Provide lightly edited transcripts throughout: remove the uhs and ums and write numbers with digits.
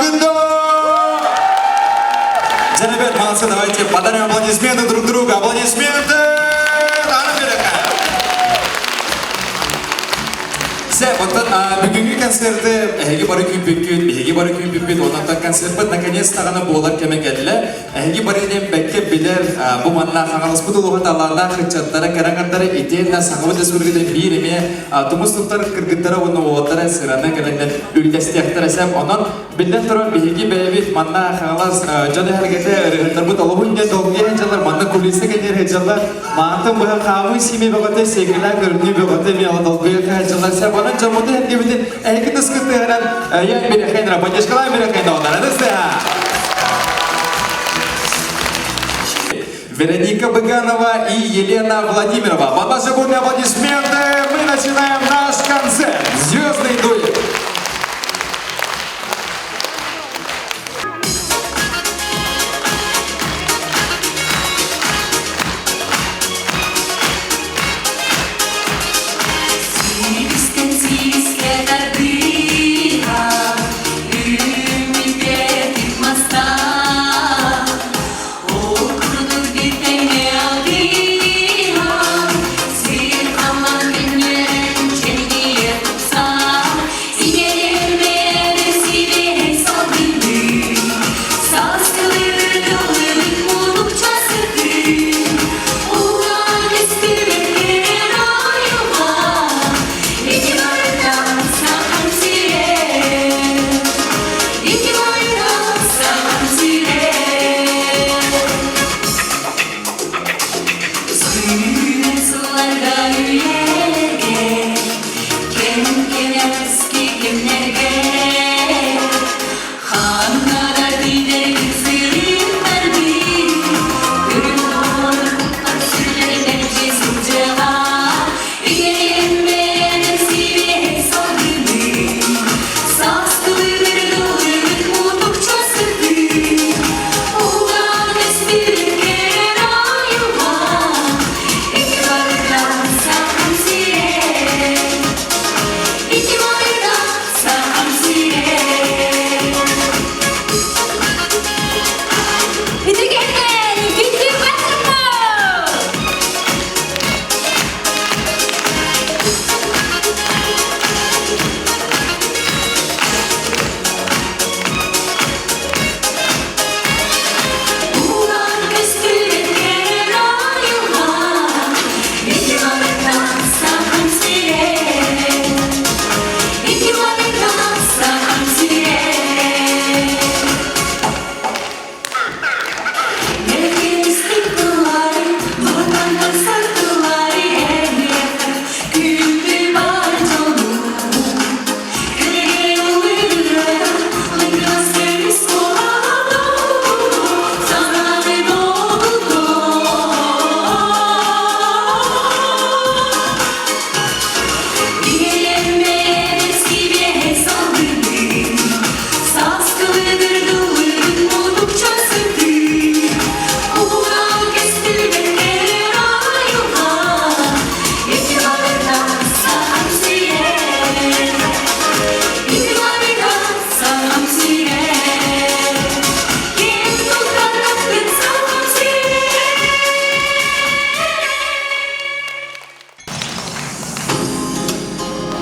командында! Ребят, молодцы, давайте подарим аплодисменты друг другу. Аплодисменты! Бүгінгі концерті әйгі бары күн онаттан концерт наконец-то ғана болар кемекелі. Әйгі бары ден бәкке білер бұл манна қаңалыс бұд ұлығы таларына қытчаттары, қараңғаттары етенна саңғыбы дәсбіргіден бір еме тұмыстықтар кіргіттары оны оғаттары сыраны кәлінден үлдәстияқтар әсәм. Онын білден тұрар бейгі бәйбет манна қаңалас жаны әргеті үрігіттар бұд ұлығын ден долғы әнжалар манна күлесі кәдер әнжалар мағытын бұға қауы семей бағыты сегілі көріне бағыты меалы долғы әнжалар сәп онын жамуды әндебіден әйкі тұскыты ғынан ян бере қайныра поддержкалай бере қайна олар Вероника Быганова и Елена Владимирова. Под ваши бурные аплодисменты мы начинаем наш концерт. Звездный дуэт.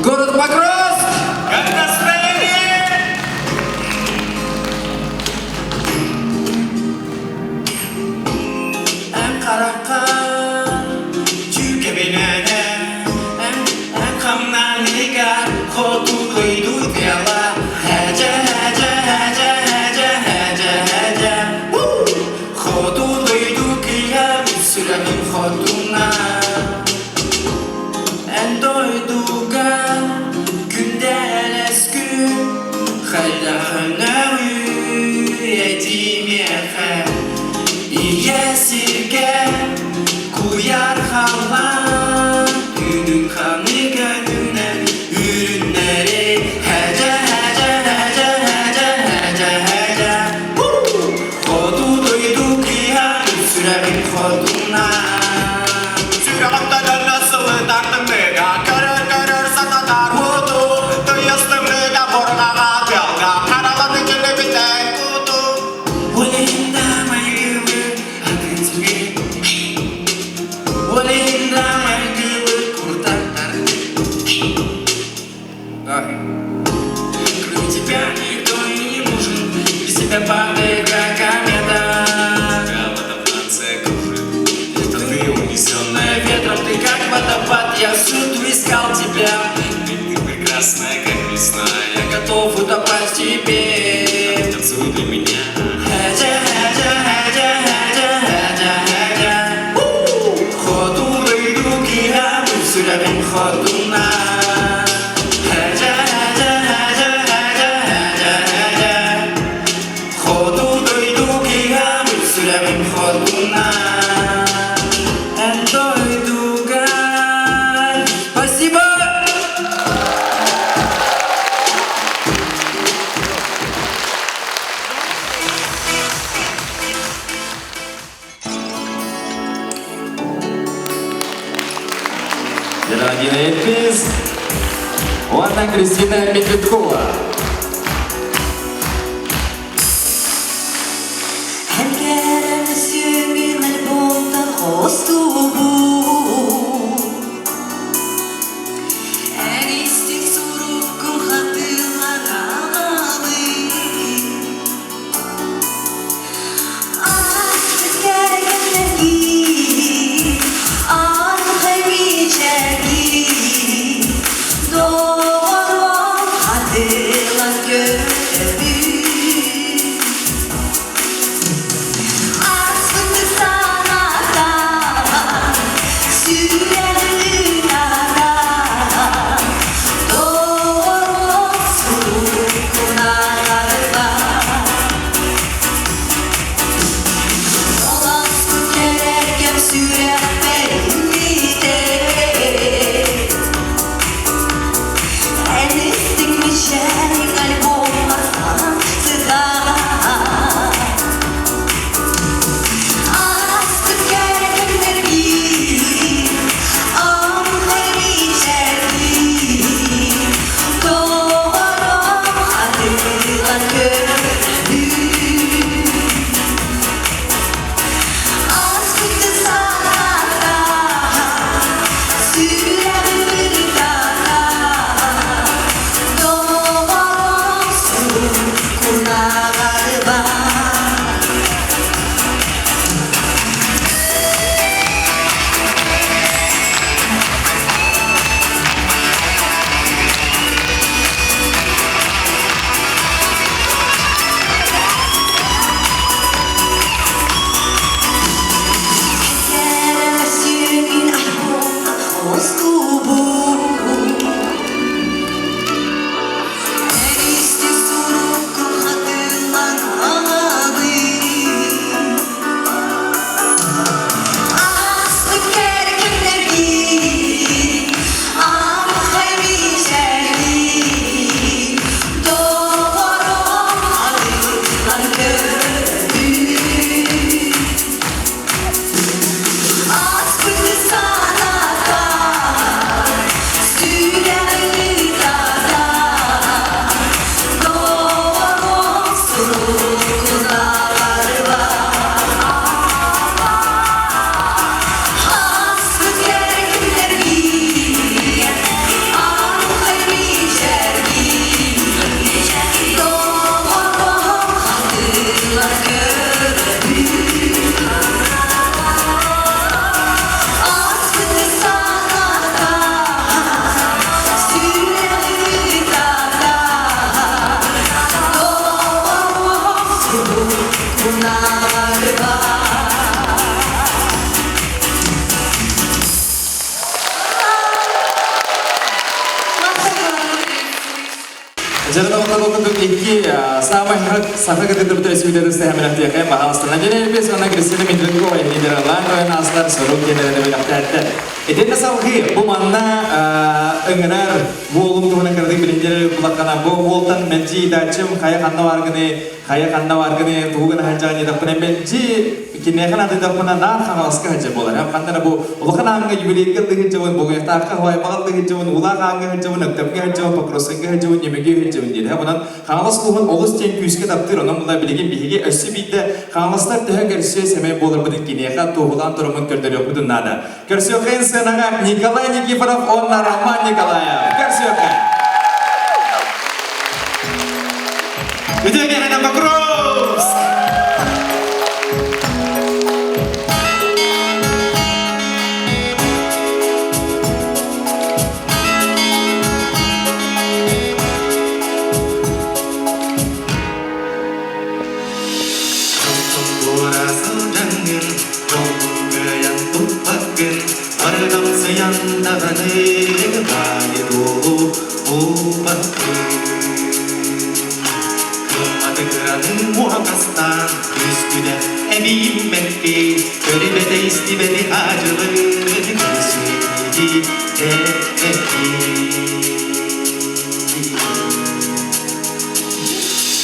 Город Покровск! Как настроение? Em karakal, çünkü binene, em kamnaniga, kodu koydu diyala, hece hece hece hece hece hece, kodu koydu kıyam, süremin koduna, en doyduga, gündel eski, hayda hönörü, yetimiye İyesirge kuyar hallar Günün kanı gönlüne ürünleri Hece hece hece hece hece hece Kodu duydu kıyam süremin koduna Süre kaptanın nasıl dartımlığa Görür görür satatar hudu Duyastımlığa borgağa belga Karalanı gülü biter Дина Эльпиз, Анна Кристина Медведкова. Jangan lupa untuk iki sama sama kita terus video saya menanti kayak mahal setelah jadi lebih soalnya Kristina Medvedkova ini dari London asal seluruh kita dari Jakarta. Itu nasawhi, bumana engenar bolum tuh nak kerja belajar pelakana boltan menji dacem kayak kanna wargane bukan hanya tak pernah menji kini kan ada tak pernah nar kanal sekali bola. Karena bu bukan angin jubilee kerja jawan bukan tak kah wai bakal kerja jawan ulah angin jawan nak tapi jawan pakros kerja jawan nyemegi jawan jadi. Bukan kanalස් tuhan Oğuz Temküs'ke taptır onun bunlar bilgin bilgi ösibide kanalslar daha gerçeği semey bolur budun kiniyaka tohulan durumun kördürüyor budun nada. Gerçeği senaga Nikolay Nikiforov onna Roman Nikolayev. Gerçeği. Videoya hadi bakıyoruz. Muhakkastan üstüne evim etti Görmede istemedi acılı Gözüydü etti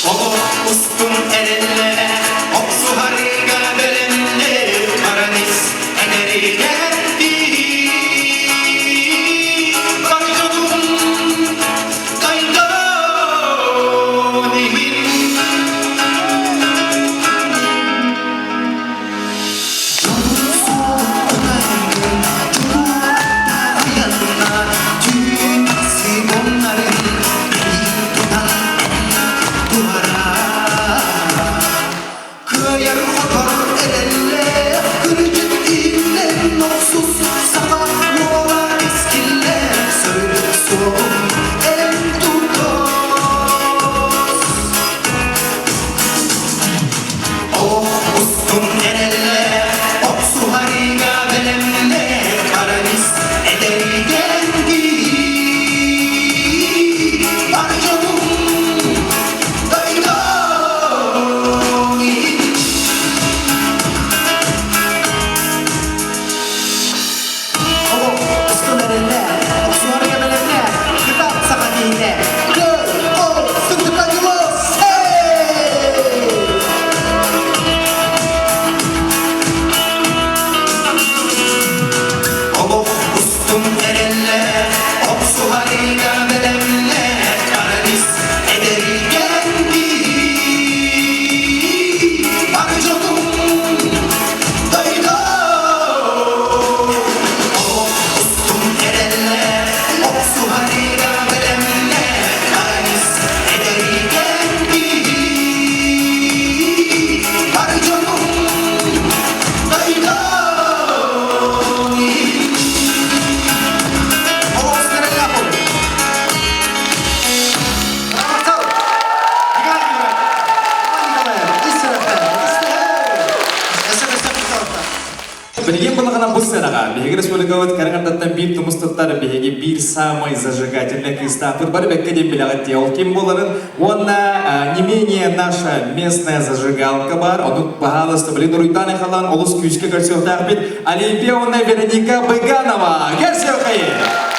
Oğul uskun erenle Oksu harika bölenle Paranis eneri geldi Bilgin bulagana bu senaga, Bihegi Respublikawat Karangatatan bir tumusturtar Bihegi bir самый зажигательный Кристофер Барбеккадем Белагати. Ол кем боларын, онна не менее наша местная зажигалка бар, он пожалуйста, блин, Руйтаны халан, олус кючка Гарсиохтах бит, Олимпионная Вероника Быганова. Гарсиохае!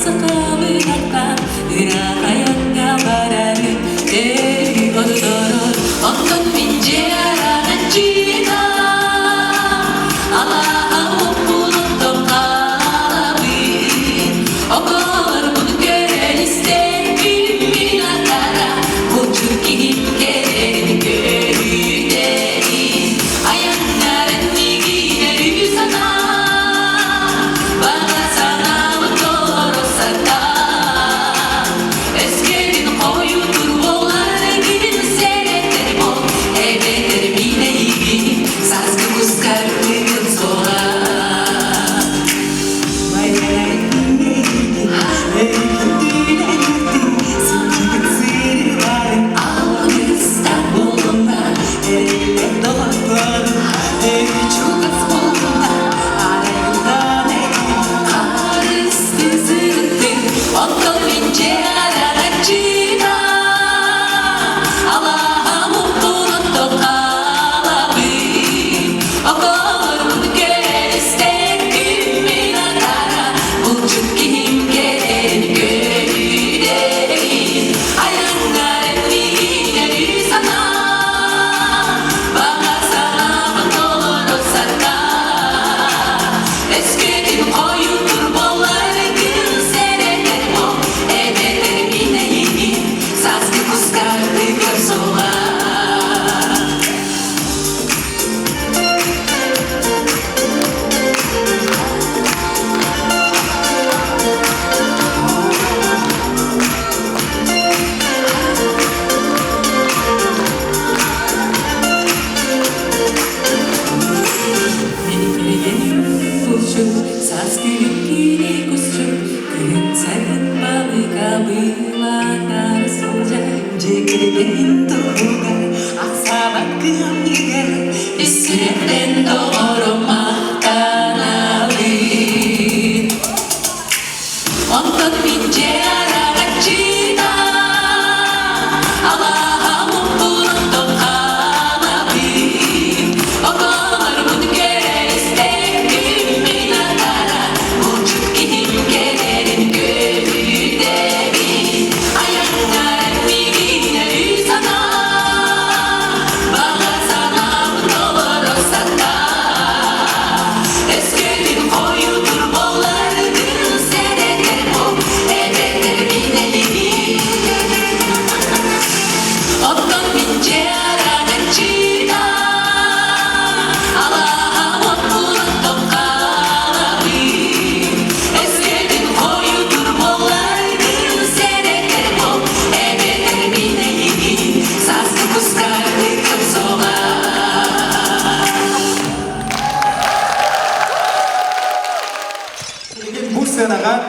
Sana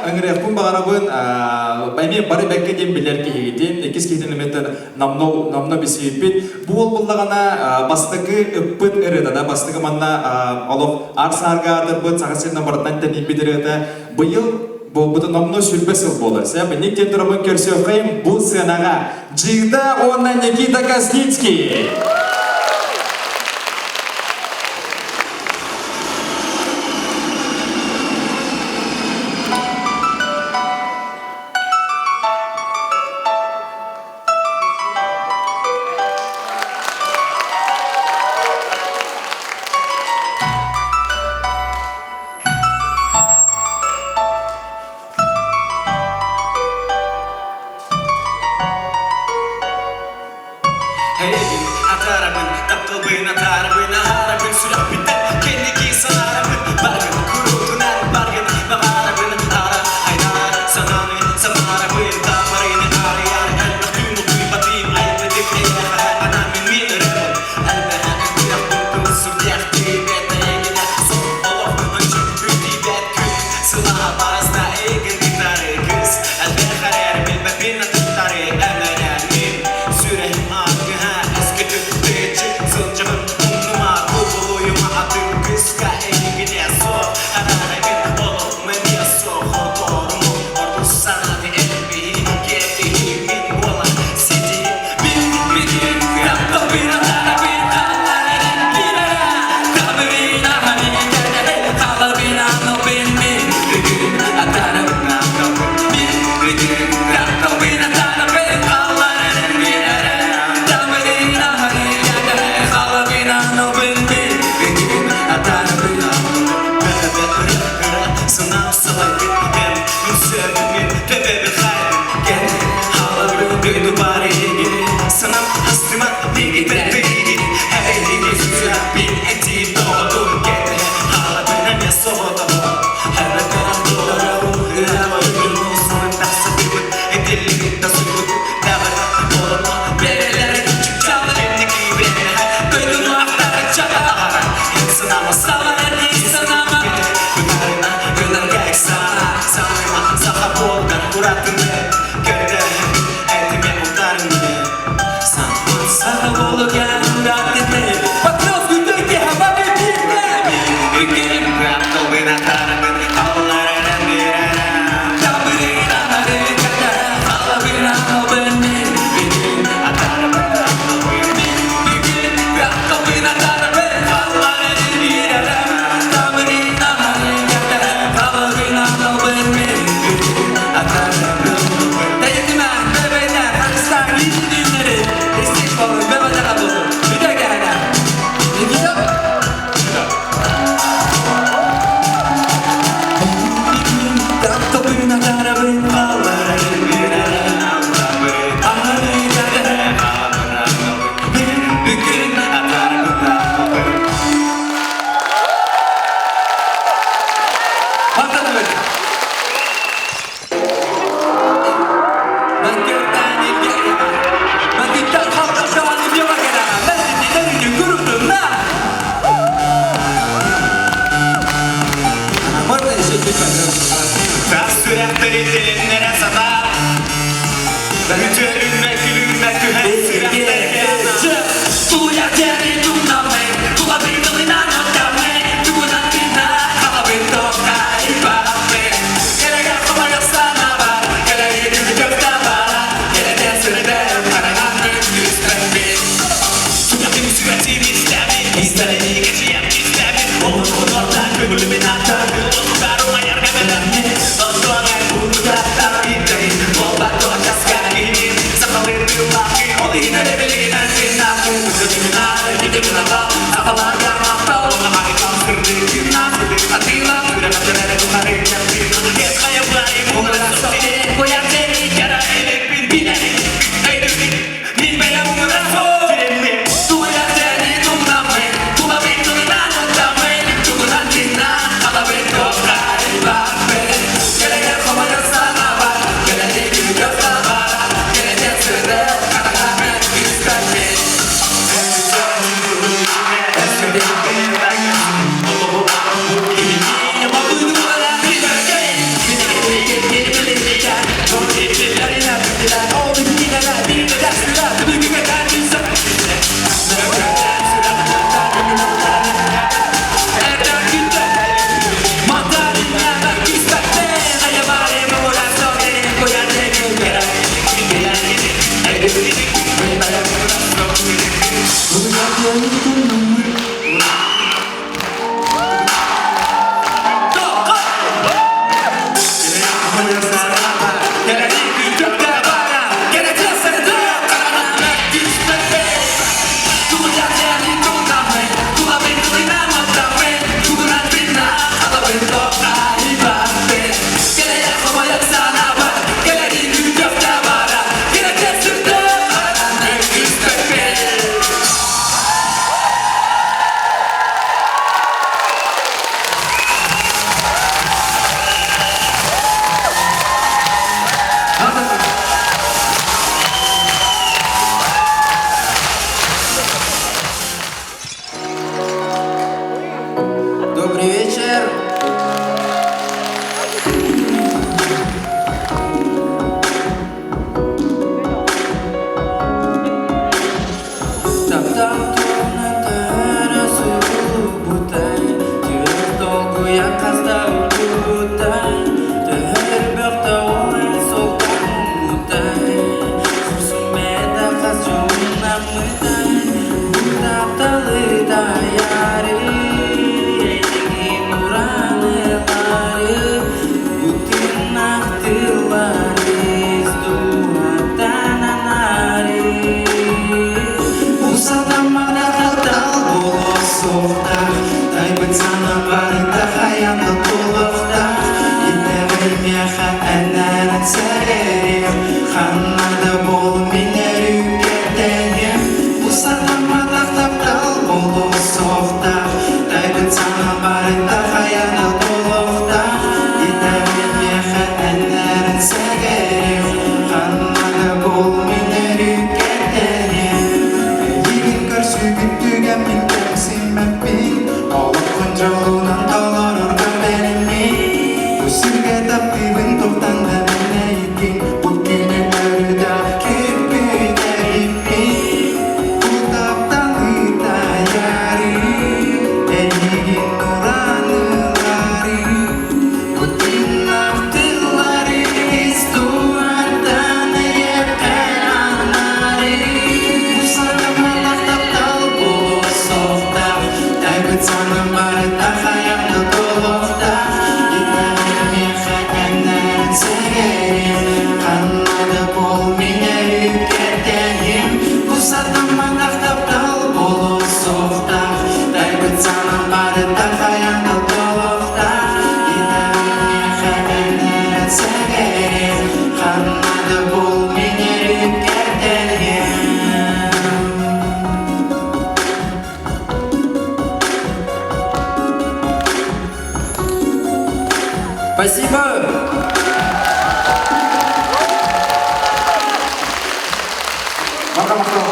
Anggrek bagaragun baymi bari bekke jem biler ki hidin ikis ki hidin meter namno bisipit bu bullagana bastagı öppün ereda bastagı manna olof arsarga da bu sagasin numberdan tani bidireda bu yıl bu namno sürpes bolar. Saya benik tentrobun kersiyo kayım bu senaga Jigda ona Nikita Kasnitsky. Kanada bol mineri keteyim Bu satama taktaptal bolu soğukta Daybıt sana barıta hayana dolukta Giderim yehe enlerin segerim Kanada bol mineri keteyim Yigin karşı güttügen min temsim eppin Oğlum koncalunan dolar orga benimmi Bu sürge tapibin toftan da meneykin Bu günü örüda kirpi derippi Bu taptan hita yari Yigin nuranılari Bu dinaftilari İstuardan yepen anari Bu sana malak taptal bu soğukta Daybıt sana barıta hayatı dolukta Giderim yehe enlerin segerim Kanada bol mineri keteyim Bu satama taktaptal bolu soğukta Daybıt sana barıta hayatı dolukta Giderim yehe enlerin segerim Kanada bol mineri keteyim Спасибо! Макамахо!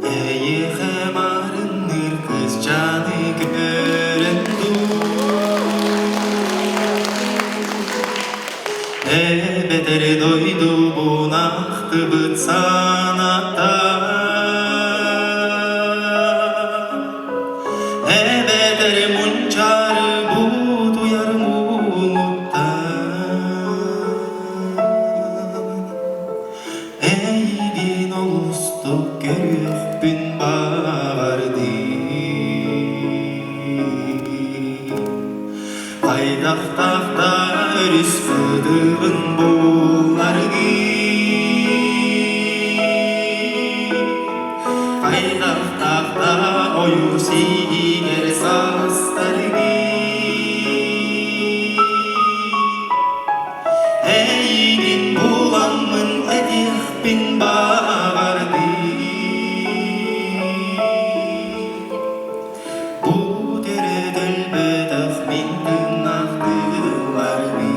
Eyehe barınır kız canı göründü Beter doydu bu nahtı bıt sanata Beter munçarı bu duyar umutta Eygin olustuk görühbün bağırdı Haydaqtaqta örüs fıdığın boğardı Haydaqtaqta oyur siger sastardı Eygin bulanmın edihbin bağırdı Bu dere dölbedak min tırnaktılardı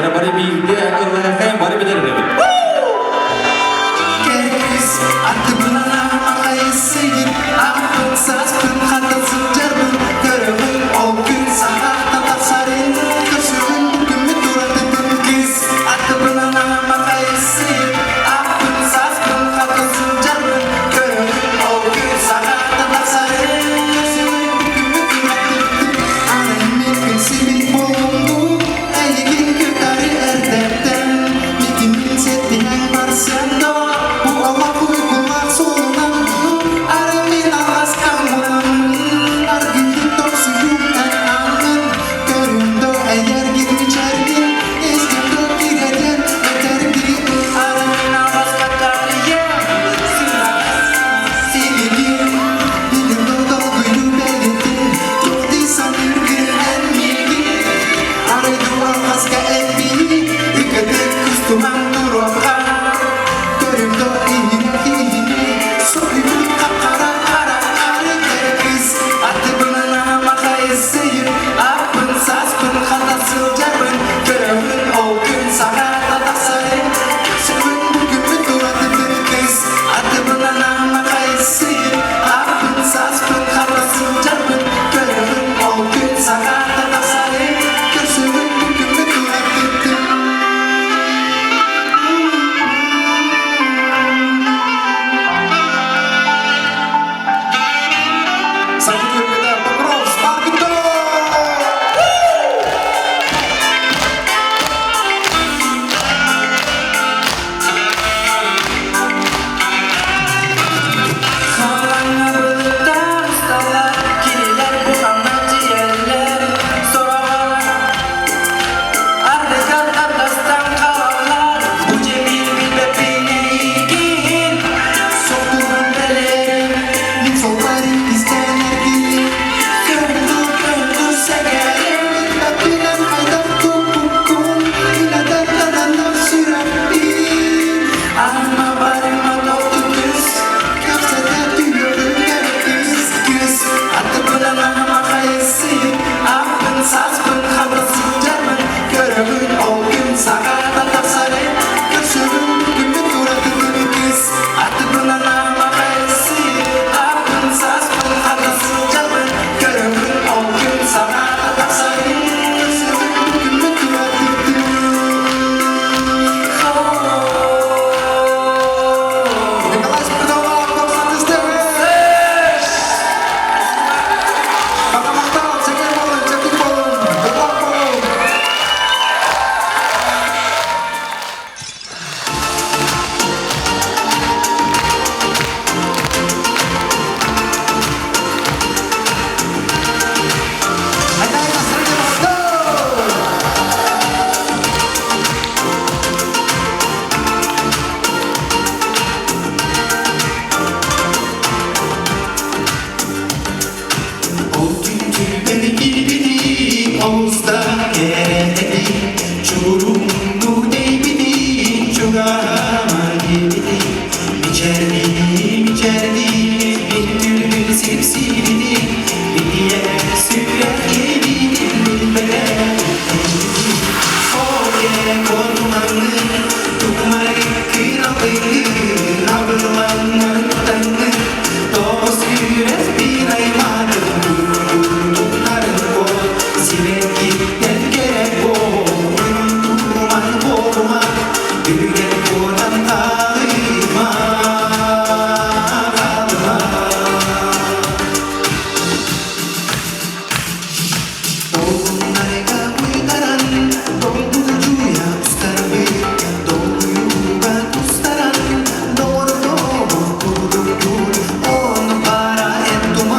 Bari bari bir de Allah'a kayın bari bilir de. Kes atıbına makayısıyım Ampın saspın katasın carbın Görümün o gün sana tatasarın Köşümün bugünü duradıdın kız Atıbına makayısıyım Ampın saspın katasın carbın Görümün o gün sana tatasarın Köşümün bugünü duradıdın Alemin pensimin bulundu Eligin götari erdemden Mikimin setinen parsendo Bu Allah uygular solunan Aramin alas kamunan Arginin toksiyum en anın Göründü eğer gitmişerdin İskimdo girerken öterdi Aramin alas katariye Siligin Bilimdo dolguyu belirtin Çok disan ürgün en milli Araydu alhaska elbini Yıkadık kustuman duroka Görümdo ihine Soyun kapkara kara kara kız Atıbına makayısıyım Apın saspın katasıl carbın Görümün o gün sana tatasarın Köşümün bugünü duradıdın kız Atıbına makayısıyım Apın saspın katasıl carbın Görümün o gün sana tatasarın Köşümün bugünü duradıdın Sakın ülkede Покров, Спаркито! Kalanlar bulutlar ıslarlar Kiriler bulanlar ciğerler Soralar Ardekar ardastan kalanlar Bu cemil bilbepine ilgin Soktuğun belerim Min solları istener ki Gördü segerim Bilbepinen haydar topukun Yine dertlerden sürekli Alma barıma doktu kız Kapsede duyuyorum gereksiz kız Atıbına makayısıyım Apın saspın havasın canım Görümün o gün sakata tasarım Köşümün bugünü duradıdın kız Atıbına makayısıyım Apın saspın havasın canım Görümün o gün sakata tasarım Köşümün bugünü duradıdın Николай Спиридонов, Константин Стеве! Бақамақтан, шекер болын, жетік болын, бұлақ болын! Айтайын, сірге басты! O günkü beni bilbidi Ağızda geldi Çorumlu değbidi Çogama gibidi Biçerdi Bir türlü sipsiridi Bir diğer sürer gibidi Bilbele Oye kormanı Tukmar kıralıydı Rabılanın tanı Dost yüres bir aymadı Durduların kol Silek gitten gerek bol Duman boğma Güler kodan kalıma Kalıma Dolgunlarga uydaran Dolgurucuya ustarbi Dolguyuga kustaran Doğru doğru kurudur Onu para et duman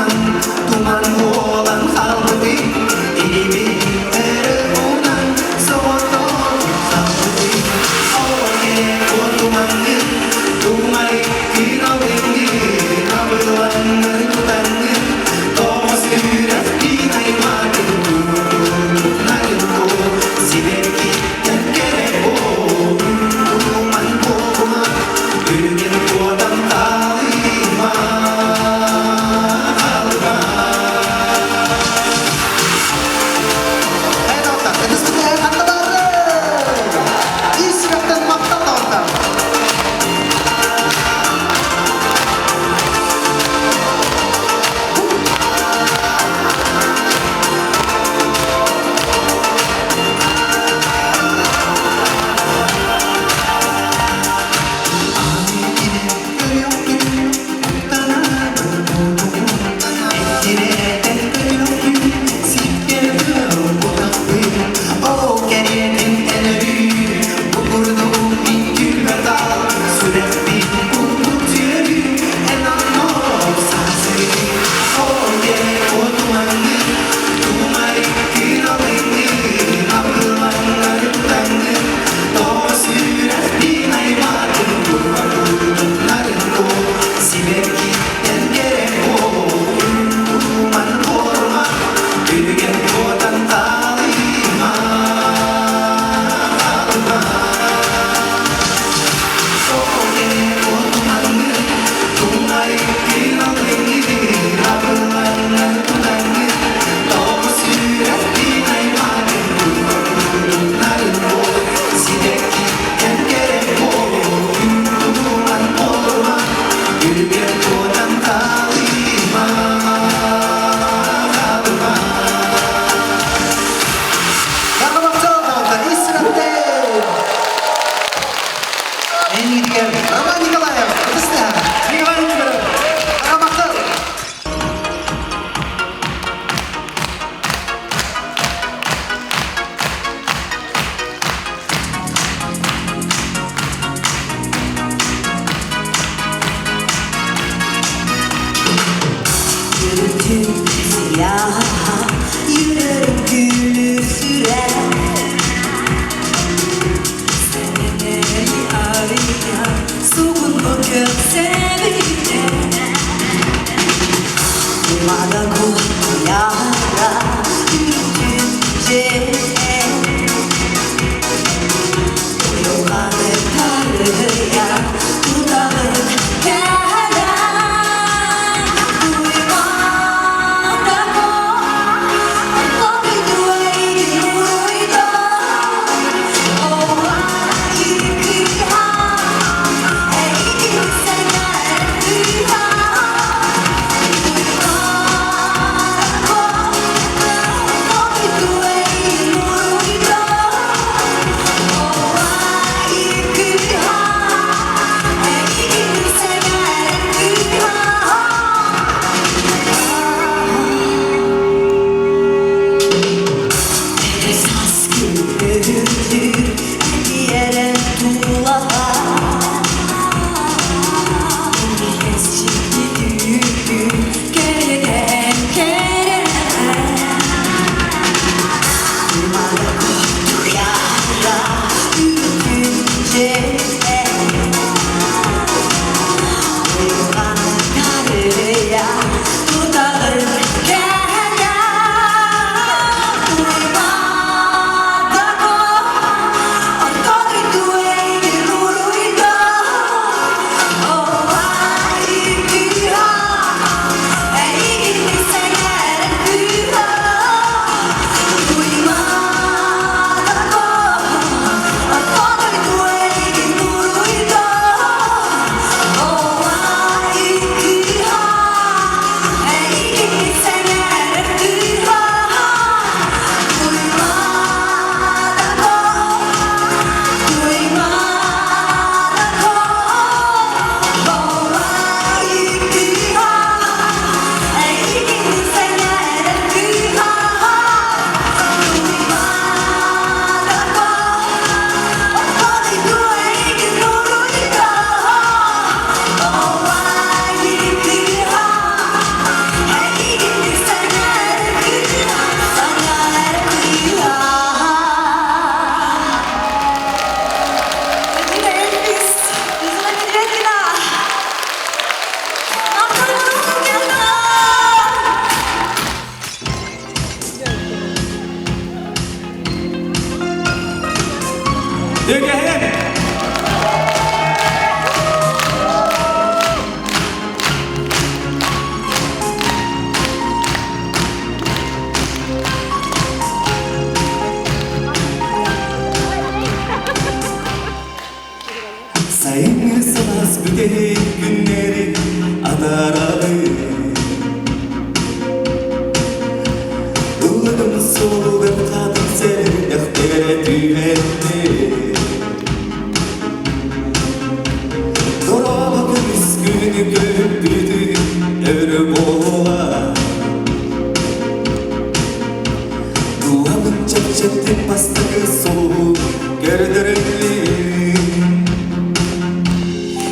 Duymadan yara ürkünce Yokanı karıya dudağın kara Duymada o koydu duydu O yıkıha eğil sener rüya Sayımsız bütün günleri adaralı Dulum solugum tadım seni ihtere tüyetti Doraba küskünü köpüdü ömrü boğula Duamın çapçaptı pastakı soğuk gördürümlü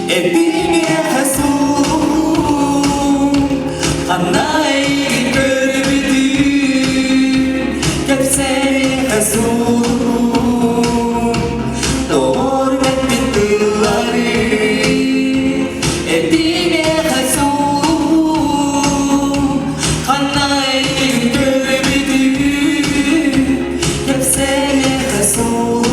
Edini hasul Hanay görbedi Kepseni hasul Doğur bittileri Edini hasul Hanay görbedi Kepseni hasul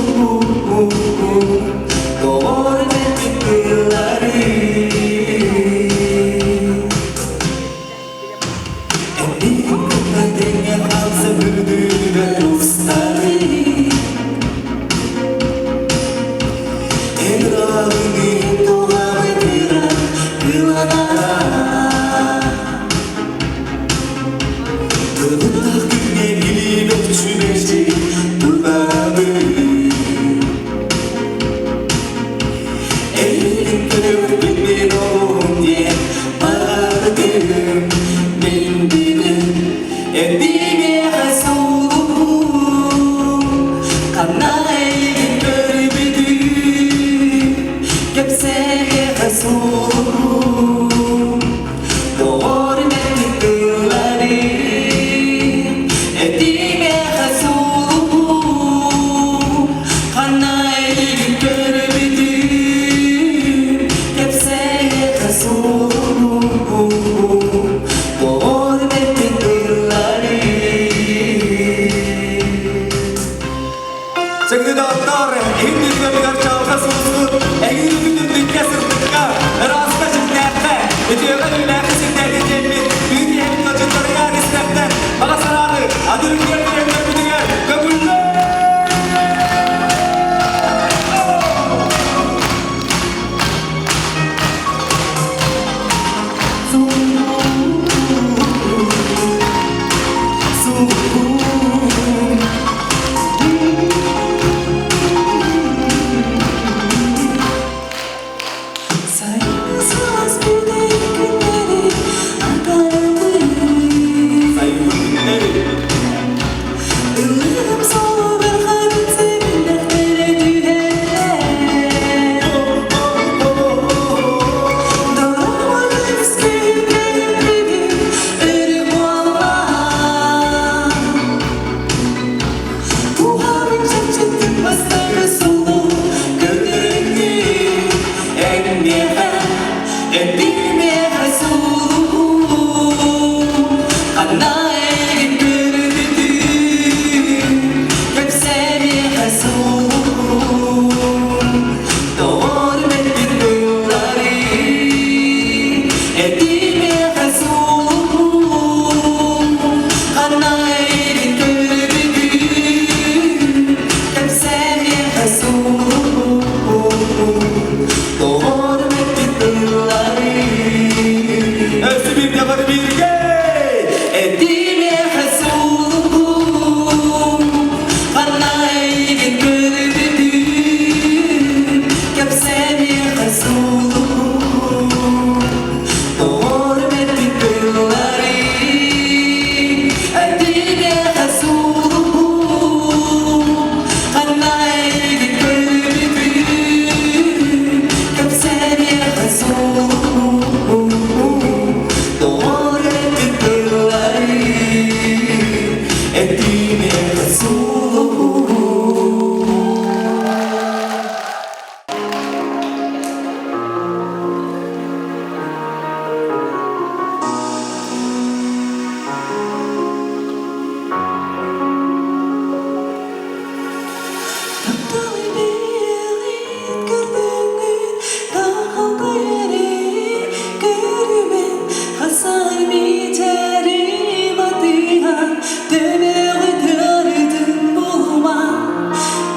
Doğur Oh sosku Egi günün dükke sırtıkka Rasta şirkette Ötüyorlar öyle kısırken geçelim Dünya hep kaçınları yani istemden Bana sararı Adırım görmüyor bütüne Kabuller Saygısız bir de günleri akardı. Ölüm solu bir hayat sevinlere düğerler. Doğramalarız ki gönlümün ölüm olmaz. Bu halim çektim bastırı solu gönlümün en nihayet. Ettiğime Resulum Ana elin gördüm Hep seni Resulum Doğru ettin yolları Ettiğime Resulum Ana elin gördüm Hep seni Resulum Doğru ettin yolları Öfsi bir yaparı bir gey Ettiğime Resulum Bana iyilik gördüm Hep seni Resulum Doğru ettin yolları Ettiğime Resulum Bana iyilik gördüm Hep seni Resulum Doğru ettin yolları Ettiğime Resulum Kaptalı bir gördüğün Daha gayri görmen Hasar biterim adıya Demeği dördüm bulma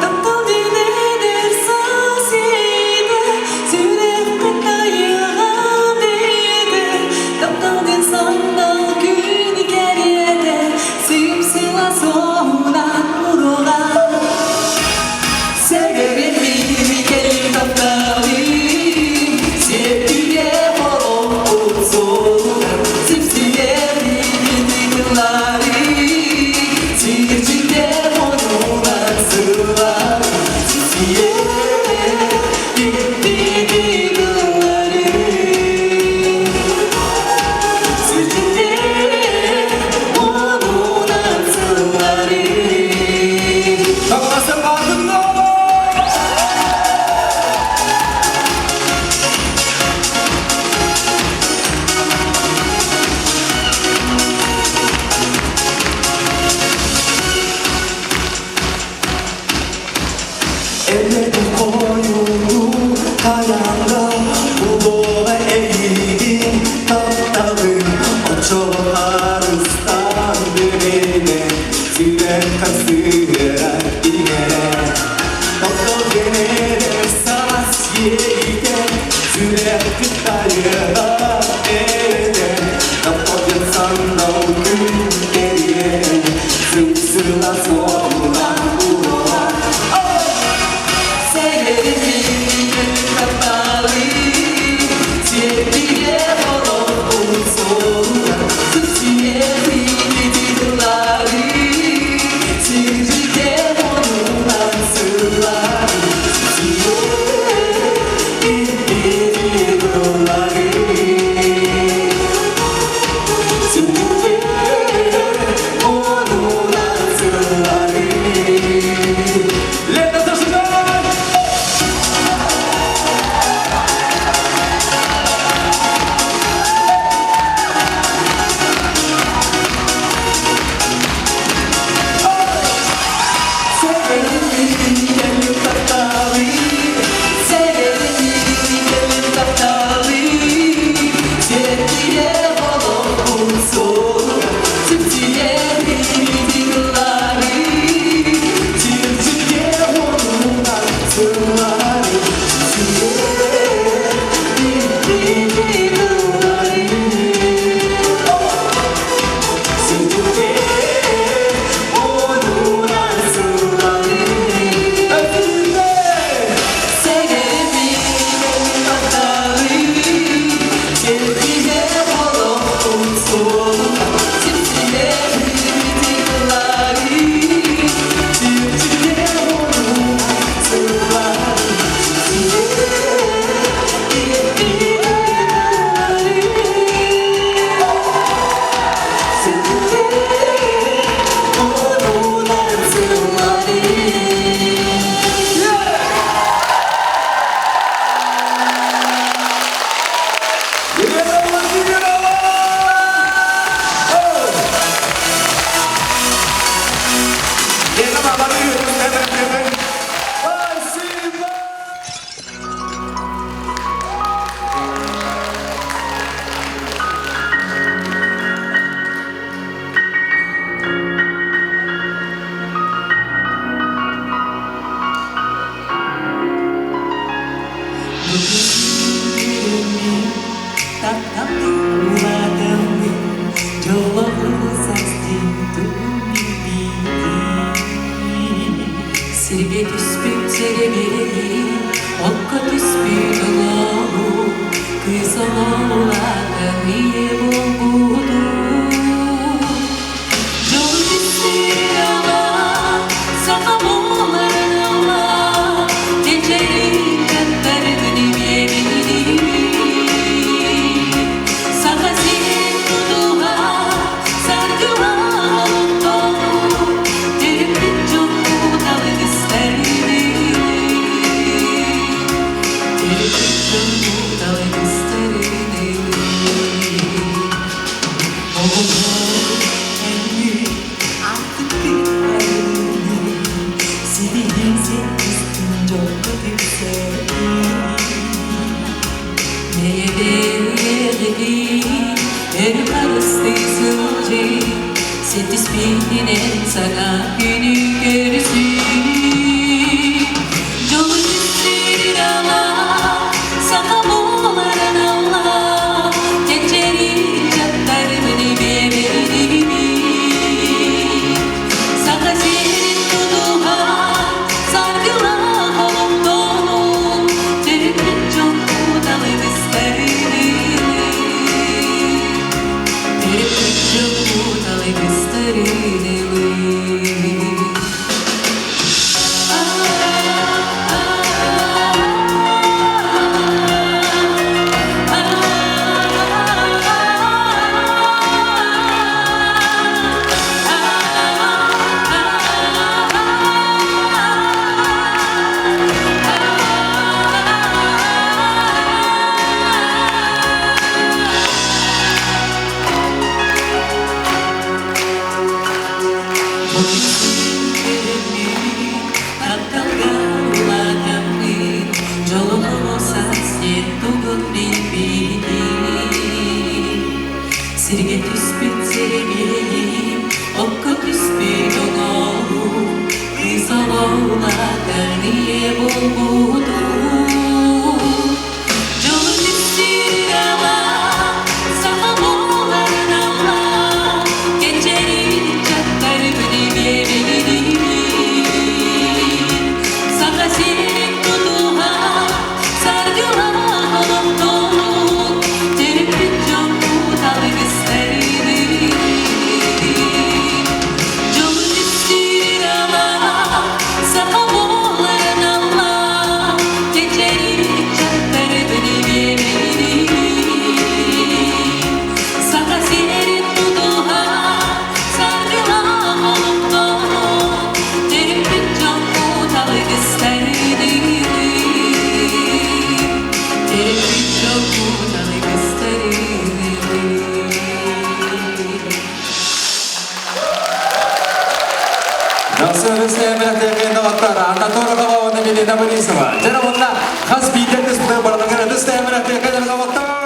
Kaptalı nedir sasiyede Sürekli kayığa değdi Kaptalı sandal gün geride Simsila soğunan uğruğa Severim gelin kaptalı Sevgiye balon soğudan Simsiyeri yıkıları Sihircinde onulan sırlar Simsiyeri yıkıları Sihircinde onulan sırları Kapılasın ardında Ellerim koyuldu kayanda Buluğa eğildim kaptalım O çoğalar ıslan birine Süren kasıran yine Doktor geneler sas yeyken Süren kıtayıra eden Doktor yatsan da o gün geriye Sımsıla soğulan uğruğa Severim kaptalı Sevgiye balon soğudan Simsiyeri yıkıları Sihircinde onulan sırlar Simsiyeri yıkıları Jadi, nama ini sama. Jangan lupa khas bidan itu sudah berlangganan. Terus saya melihat dia kan dalam waktu.